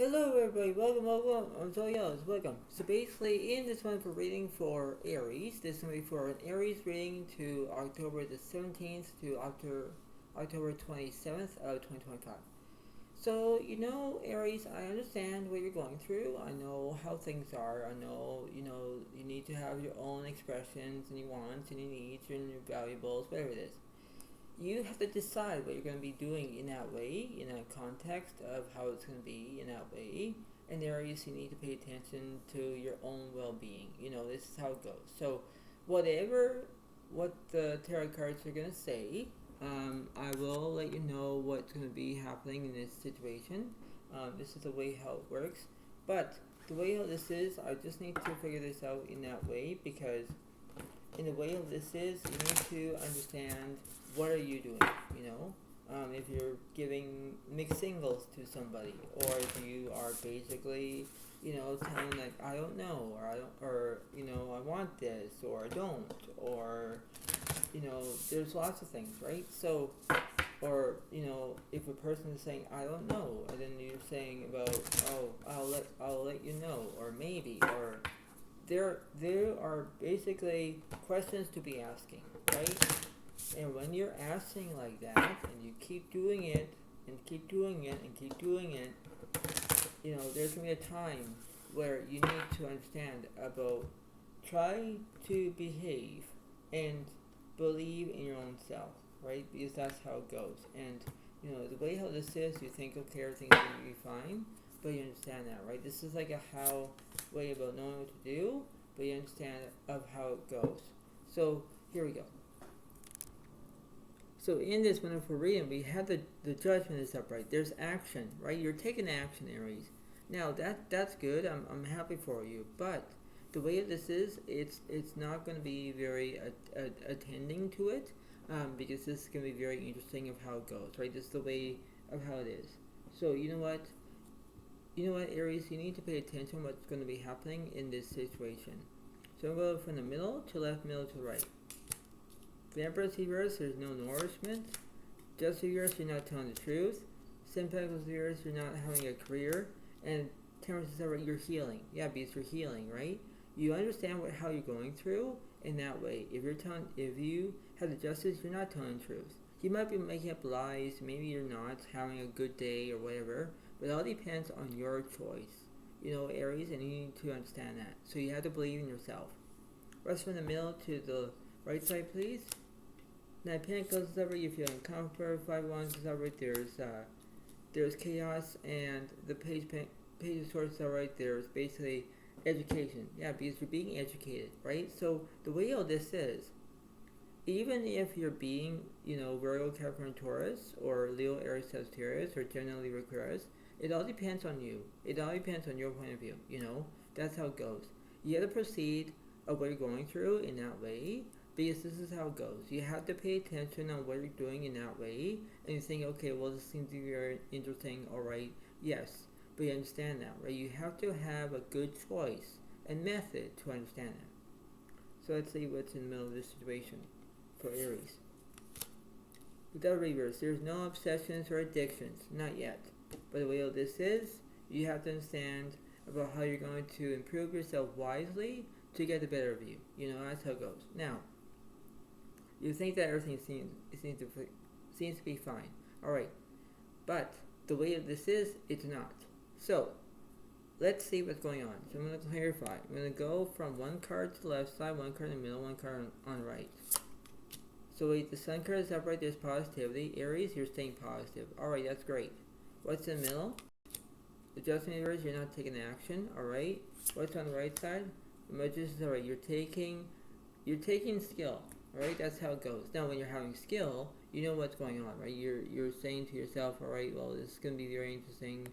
Hello everybody, welcome. Welcome. So basically, in this one for reading for Aries, this is going to be for an Aries reading to October the 17th to October 27th of 2025. So, Aries, I understand what you're going through. I know how things are. I know, you need to have your own expressions and your wants and your needs and your valuables, whatever it is. You have to decide what you're going to be doing in that way, in that context of how it's going to be in that way. And Aries, you need to pay attention to your own well-being. This is how it goes. So, what the tarot cards are going to say, I will let you know what's going to be happening in this situation. This is the way how it works. But the way how this is, I just need to figure this out in that way, because in the way of this is, you need to understand what are you doing, if you're giving mixed signals to somebody, or if you are basically, telling like, I don't know, I want this, or I don't, or, there's lots of things, right? So, or, if a person is saying, I don't know, and then you're saying about, oh, I'll let you know, or maybe, or there are basically questions to be asking, right? And when you're asking like that, and you keep doing it, and keep doing it, and keep doing it, there's going to be a time where you need to understand about try to behave and believe in your own self, right? Because that's how it goes. And, the way how this is, you think, okay, everything's going to be fine, but you understand that, right? This is like a how way about knowing what to do, but you understand of how it goes. So, here we go. So in this wonderful reading, we have the judgment is upright. There's action, right? You're taking action, Aries. Now that's good. I'm happy for you. But the way this is, it's not going to be very attending to it, because this is going to be very interesting of how it goes, right? This is the way of how it is. So you know what, Aries, you need to pay attention to what's going to be happening in this situation. So I'm going from the middle to left, middle to right. The Empress reverse, there's no nourishment. Just reverse, you're not telling the truth. Ten Pentacles reverse, you're not having a career. And Temperance is right, you're healing. Yeah, because you're healing, right? You understand how you're going through in that way. If you have the Justice, you're not telling the truth. You might be making up lies. Maybe you're not having a good day or whatever. But it all depends on your choice. Aries, and you need to understand that. So you have to believe in yourself. Rest from the middle to the right side, please. Now, Pentacles is over. You're feeling comfort. 5 Wands is over. There's chaos, and the Page of Swords is alright. There's basically education. Yeah, because you're being educated, right? So the way all this is, even if you're being, Virgo, Capricorn, Taurus, or Leo, Aries, Sagittarius, or Gemini, Libra, Aquarius, it all depends on you. It all depends on your point of view. That's how it goes. You have to proceed of what you're going through in that way, because this is how it goes. You have to pay attention on what you're doing in that way, and you think, okay, well, this seems to be very interesting, alright, yes, but you understand that, right? You have to have a good choice and method to understand that. So let's see what's in the middle of this situation for Aries. Without reverse, there's no obsessions or addictions, not yet. But the way this is, you have to understand about how you're going to improve yourself wisely to get the better of you. That's how it goes. Now, you think that everything seems to be fine. Alright. But the way this is, it's not. So, let's see what's going on. So I'm going to clarify. I'm going to go from one card to the left side, one card in the middle, one card on the right. So wait, the Sun card is upright, there's positivity. Aries, you're staying positive. Alright, that's great. What's in the middle? The Adjustment universe, you're not taking action. Alright. What's on the right side? The Magician is alright. You're taking skill. Alright, that's how it goes. Now when you're having skill, you know what's going on, right? You're saying to yourself, alright, well, this is gonna be very interesting.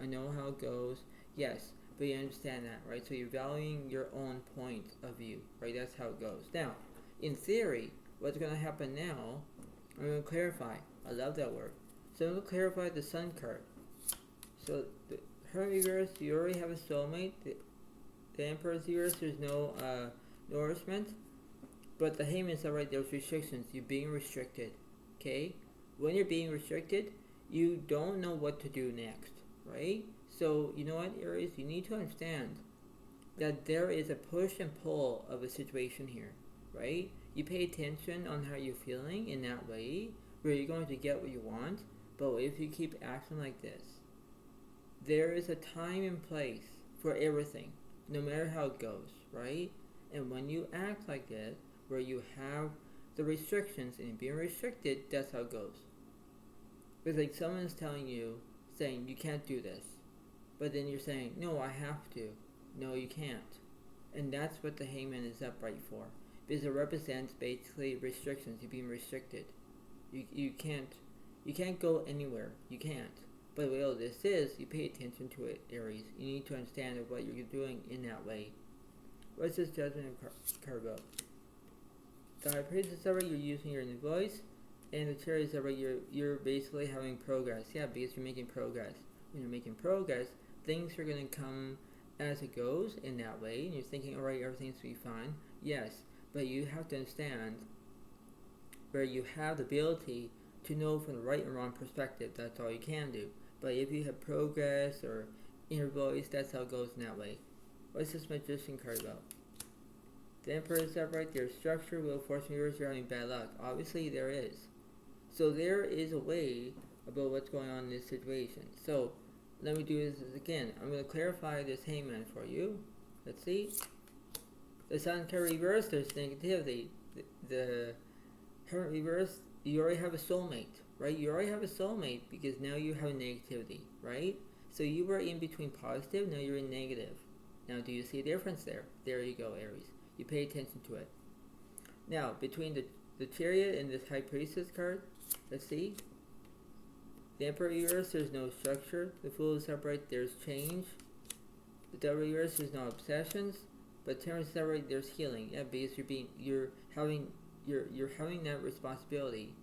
I know how it goes. Yes, but you understand that, right? So you're valuing your own point of view, right? That's how it goes. Now, in theory, what's gonna happen now, I'm gonna clarify. I love that word. So I'm gonna clarify the Sun card. So the Hermit reverse, you already have a soulmate. The Emperor's reverse, there's no nourishment. But the Hangman is alright, there's restrictions. You're being restricted. Okay? When you're being restricted, you don't know what to do next. Right? So, you know what, Aries? You need to understand that there is a push and pull of a situation here, right? You pay attention on how you're feeling in that way, where you're going to get what you want, but if you keep acting like this, there is a time and place for everything, no matter how it goes, right? And when you act like this, where you have the restrictions and being restricted, that's how it goes. It's like someone's telling you, saying you can't do this, but then you're saying, no, I have to. No, you can't. And that's what the hangman is upright for. Because it represents basically restrictions. You're being restricted. You can't go anywhere. You can't. But what this is, you pay attention to it, Aries. You need to understand what you're doing in that way. What's this judgment card about? The high priest is you're using your inner voice, and the chariot is you're basically having progress. Yeah, because you're making progress. When you're making progress, things are going to come as it goes in that way, and you're thinking, alright, everything's going to be fine. Yes, but you have to understand where you have the ability to know from the right and wrong perspective. That's all you can do. But if you have progress or inner voice, that's how it goes in that way. What's this magician card about? The Emperor is upright. There's structure, will, fortune, yours, you're having bad luck. Obviously, there is. So there is a way about what's going on in this situation. So let me do this again. I'm going to clarify this hangman for you. Let's see. The Sun card reversed, there's negativity. The Hermit reversed, you already have a soulmate, right? You already have a soulmate because now you have negativity, right? So you were in between positive, now you're in negative. Now do you see a difference there? There you go, Aries. You pay attention to it. Now, between the Chariot and this High Priestess card, let's see. The Emperor reversed, there's no structure. The Fool is upright, there's change. The Devil reversed, there's no obsessions. But Temperance is upright, there's healing. Yeah, because you're having that responsibility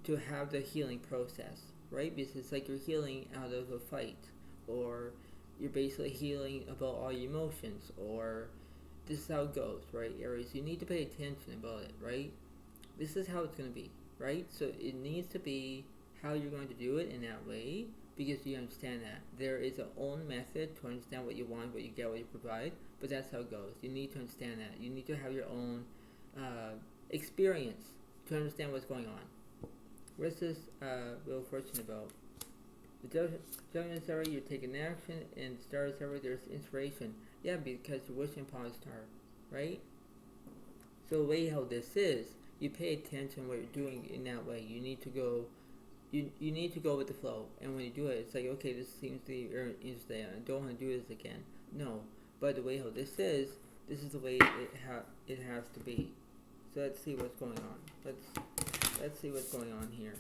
to have the healing process, right? Because it's like you're healing out of a fight, or you're basically healing about all your emotions, or this is how it goes, right, Aries? You need to pay attention about it, right? This is how it's going to be, right? So it needs to be how you're going to do it in that way, because you understand that there is a own method to understand what you want, what you get, what you provide, but that's how it goes. You need to understand that. You need to have your own experience to understand what's going on. What's this Wheel of Fortune about? The Judgment is already, you're taking action, and the Star is already, there's inspiration. Yeah, because you're wishing upon a star, right? So the way how this is, you pay attention what you're doing in that way. You need to go, you need to go with the flow. And when you do it, it's like, okay, this seems to be interesting. I don't want to do this again. No, but the way how this is the way it has to be. So let's see what's going on. Let's see what's going on here.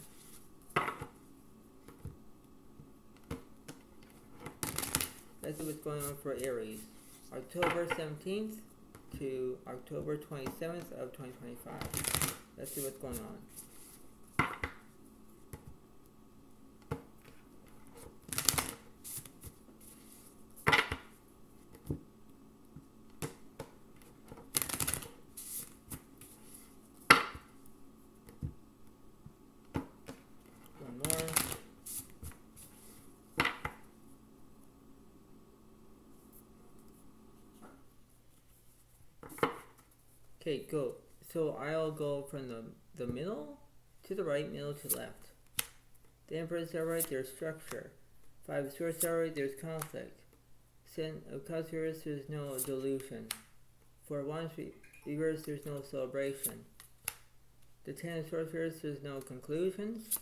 Let's see what's going on for Aries. October 17th to October 27th of 2025. Let's see what's going on. Okay, go. So I'll go from the middle to the right, middle to the left. The Emperor is right, there's structure. 5 of Swords is right, there's conflict. 10 of Cups reversed, there's no delusion. 4 of Wands reversed, there's no celebration. The 10 of Swords reversed, there's no conclusions.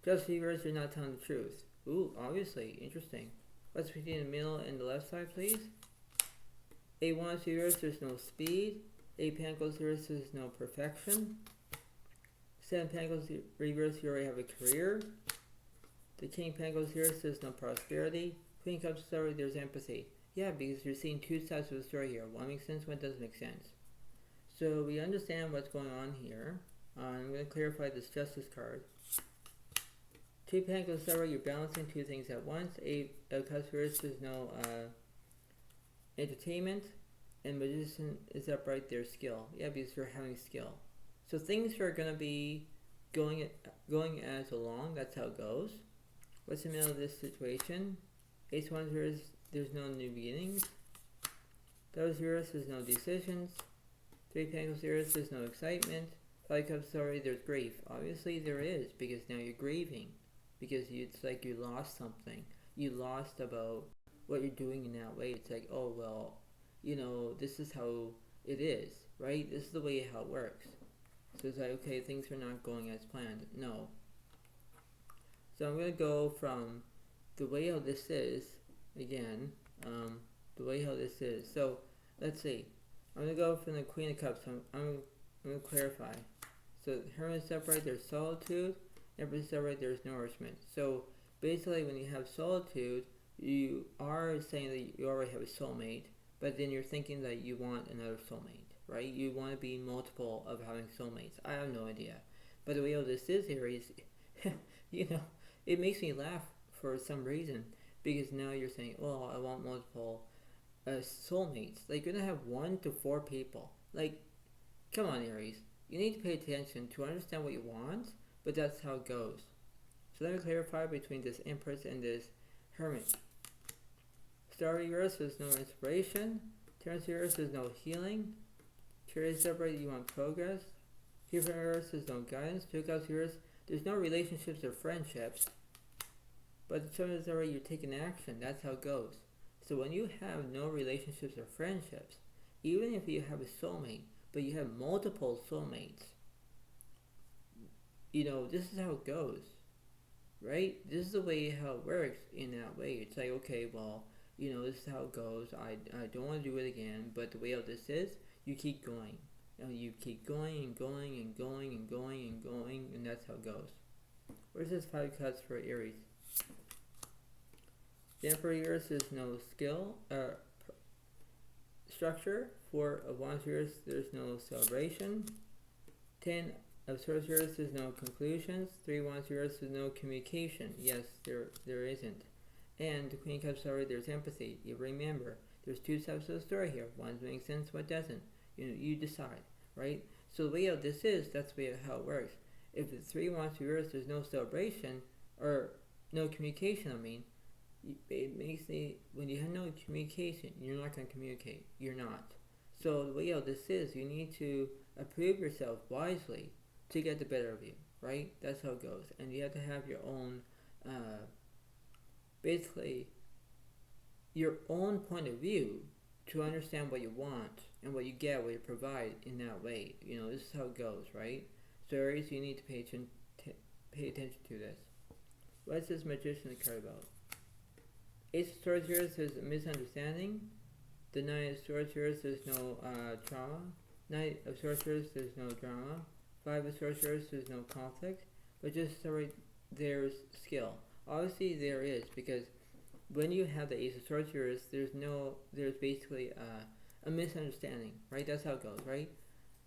Justice reversed, you're not telling the truth. Ooh, obviously, interesting. What's between the middle and the left side, please? 8 Wands reversed, there's no speed. 8 Pentacles reversed, there's no perfection. 7 Pentacles reversed, you already have a career. The King Pentacles reversed, there's no prosperity. Queen Cups story, there's empathy. Yeah, because you're seeing two sides of the story here. One makes sense, one doesn't make sense. So we understand what's going on here. I'm going to clarify this Justice card. 2 Pentacles story, you're balancing two things at once. 8 Cups reversed, there's no entertainment. And Magician is upright, there's skill. Yeah, because you're having skill. So things are going to be going as along. That's how it goes. What's the middle of this situation? Ace of Wands Aries, there's no new beginnings. Those Aries, there's no decisions. Three of Pentacles Aries, there's no excitement. Five of Cups Aries, there's grief. Obviously there is, because now you're grieving. Because it's like you lost something. You lost about what you're doing in that way. It's like, oh well, you know, this is how it is, right? This is the way how it works. So it's like, okay, things are not going as planned. No. So I'm going to go from the way how this is, again, the way how this is. So let's see. I'm going to go from the Queen of Cups. I'm going to clarify. So Hermit separate, there's solitude. Empress separate, there's nourishment. So basically when you have solitude, you are saying that you already have a soulmate, but then you're thinking that you want another soulmate, right? You want to be multiple of having soulmates. I have no idea. But the way how this is, Aries, you know, it makes me laugh for some reason, because now you're saying, oh, I want multiple soulmates. Like, you're going to have 1 to 4 people. Like, come on, Aries. You need to pay attention to understand what you want, but that's how it goes. So let me clarify between this Empress and this Hermit. Star Uranus, there's no inspiration. Terrence Uranus, there's no healing. Curious separate, you want progress. Hebrew Uranus, there's no guidance. Two Cups Uranus, there's no relationships or friendships. But the Terrence separate, you're taking action. That's how it goes. So when you have no relationships or friendships, even if you have a soulmate, but you have multiple soulmates, you know, this is how it goes, right? This is the way how it works in that way. It's like, okay, well, you know, this is how it goes. I don't want to do it again, but the way how this is, you keep going. You know, you keep going and going and going and going and going, and that's how it goes. Where's this 5 cups for Aries? The Emperor Aries is no skill, structure. 4 of Wands Aries, there's no celebration. 10 of Swords Aries, there's no conclusions. 3 of Wands Aries, there's no communication. Yes, there isn't. And the Queen of Cups story, there's empathy. You remember, there's 2 sides of the story here. One makes sense, one doesn't. You know, you decide, right? So the way how this is, that's the way how it works. If the 3 of Wands Aries, there's no celebration, or no communication, I mean, it makes the, when you have no communication, you're not going to communicate. You're not. So the way how this is, you need to approve yourself wisely to get the better of you, right? That's how it goes. And you have to have your own, basically, your own point of view to understand what you want and what you get, what you provide in that way. You know, this is how it goes, right? So Aries, you need to pay attention to this. What's this Magician card about? Ace of Swords here says misunderstanding. The Knight of Swords here says no trauma. Knight of Swords here says no drama. 5 of Swords here says no conflict. But just right, there's skill. Obviously there is, because when you have the Ace of Swords here, there's basically a misunderstanding, right? That's how it goes, right?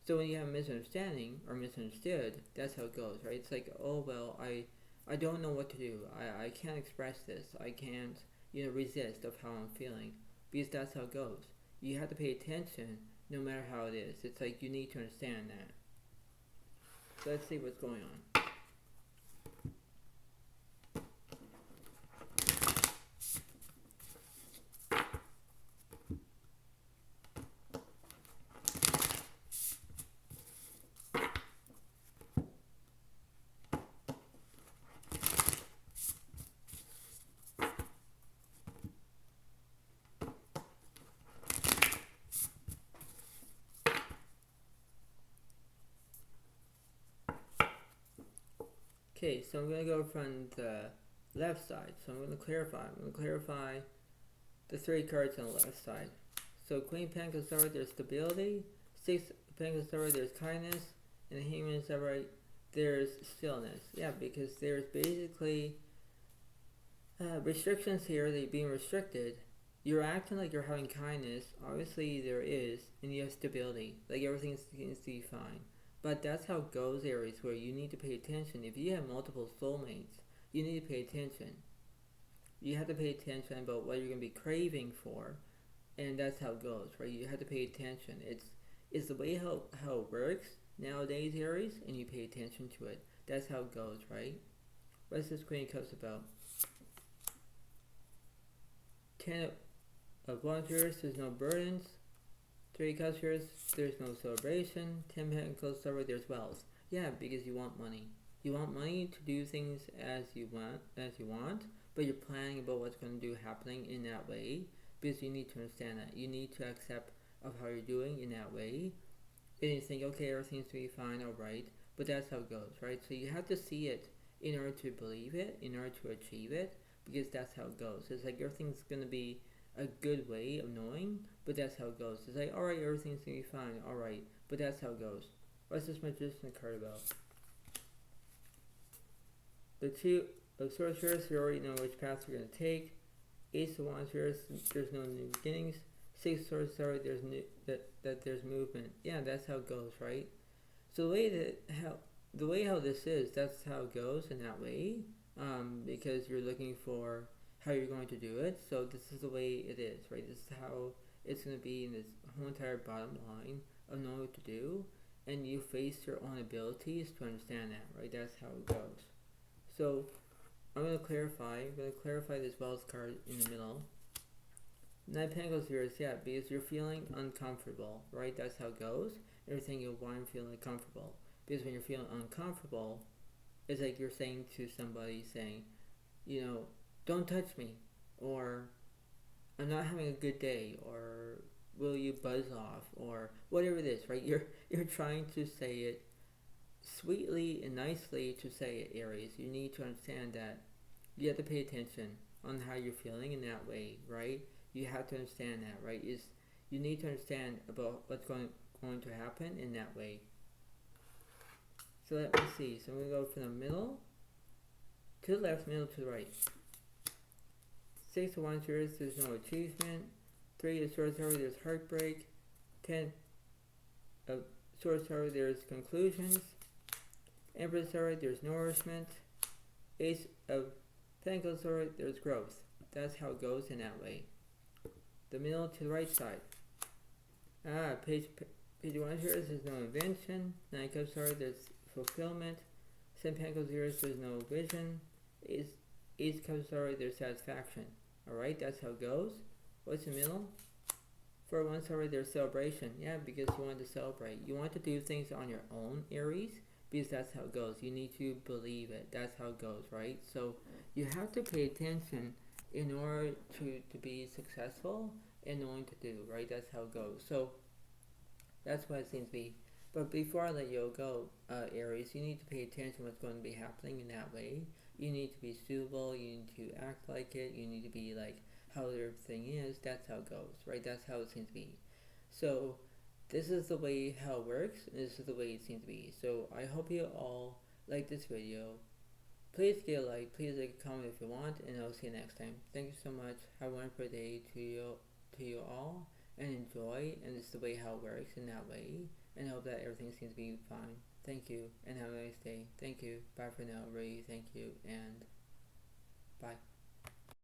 So when you have a misunderstanding or misunderstood, that's how it goes, right? It's like, oh well, I don't know what to do. I can't express this. I can't, you know, resist of how I'm feeling, because that's how it goes. You have to pay attention no matter how it is. It's like you need to understand that. So let's see what's going on. Okay, so I'm going to go from the left side. So I'm going to clarify. I'm going to clarify the 3 cards on the left side. So Queen of Pentacles side, there's stability. 6 of Pentacles side, there's kindness. And the Hangman side, there's stillness. Yeah, because there's basically restrictions here that you're being restricted. You're acting like you're having kindness. Obviously there is. And you have stability. Like everything seems to be fine. But that's how it goes, Aries, where you need to pay attention. If you have multiple soulmates, you need to pay attention. You have to pay attention about what you're going to be craving for, and that's how it goes, right? You have to pay attention. It's the way how it works nowadays, Aries, and you pay attention to it. That's how it goes, right? What's this Queen of Cups about? Ten of Wands here, there's no burdens. Three of Cups here, there's no celebration. 10 Pentacles, there's wealth. Yeah, because you want money. You want money to do things as you want, but you're planning about what's going to do happening in that way, because you need to understand that. You need to accept of how you're doing in that way. And you think, okay, everything's going to be fine, alright, but that's how it goes, right? So you have to see it in order to believe it, in order to achieve it, because that's how it goes. It's like everything's going to be a good way of knowing, but that's how it goes. It's like, alright, everything's going to be fine, alright, but that's how it goes. What's this Magician card about? The Two of Swords here, so you already know which path you're going to take. Ace of Wands here, there's no new beginnings. Six of Swords, there's movement. Yeah, that's how it goes, right? So the way how this is, that's how it goes in that way. Because you're looking for how you're going to do it. So this is the way it is, right? This is how it's going to be in this whole entire bottom line of knowing what to do. And you face your own abilities to understand that, right? That's how it goes. So I'm going to clarify this wealth card in the middle. Nine Pentacles here is, yeah, because you're feeling uncomfortable, right? That's how it goes. And you're thinking, why I'm feeling uncomfortable. Because when you're feeling uncomfortable, it's like you're saying to somebody, don't touch me, or I'm not having a good day, or will you buzz off, or whatever it is, right? You're trying to say it sweetly and nicely to say it, Aries. You need to understand that you have to pay attention on how you're feeling in that way, right? You have to understand that, right? You need to understand about what's going to happen in that way. So let me see. So I'm going to go from the middle to the left, middle to the right. Six of Wands here, there's no achievement. Three of Swords, there's heartbreak. 10 of Swords, there's conclusions. Empress, there's nourishment. Ace of Pentacles, there's growth. That's how it goes in that way. The middle to the right side. Page 1 here, there's no invention. 9 Cups, there's fulfillment. 10 Pentacles here, there's no vision. Ace Cups, there's satisfaction. Alright, that's how it goes. What's the middle? 4 of Wands, there's celebration. Yeah, because you want to celebrate. You want to do things on your own, Aries, because that's how it goes. You need to believe it. That's how it goes, right? So you have to pay attention in order to be successful and knowing to do, right? That's how it goes. So that's what it seems to be. But before I let you go, Aries, you need to pay attention to what's going to be happening in that way. You need to be suitable. You need to act like it. You need to be like how everything is. That's how it goes, right? That's how it seems to be. So this is the way how it works. And this is the way it seems to be. So I hope you all like this video. Please give a like. Please like a comment if you want. And I'll see you next time. Thank you so much. Have a wonderful day to you all. And enjoy. And this is the way how it works in that way. And I hope that everything seems to be fine. Thank you, and have a nice day. Thank you. Bye for now, Ray. Thank you, and bye.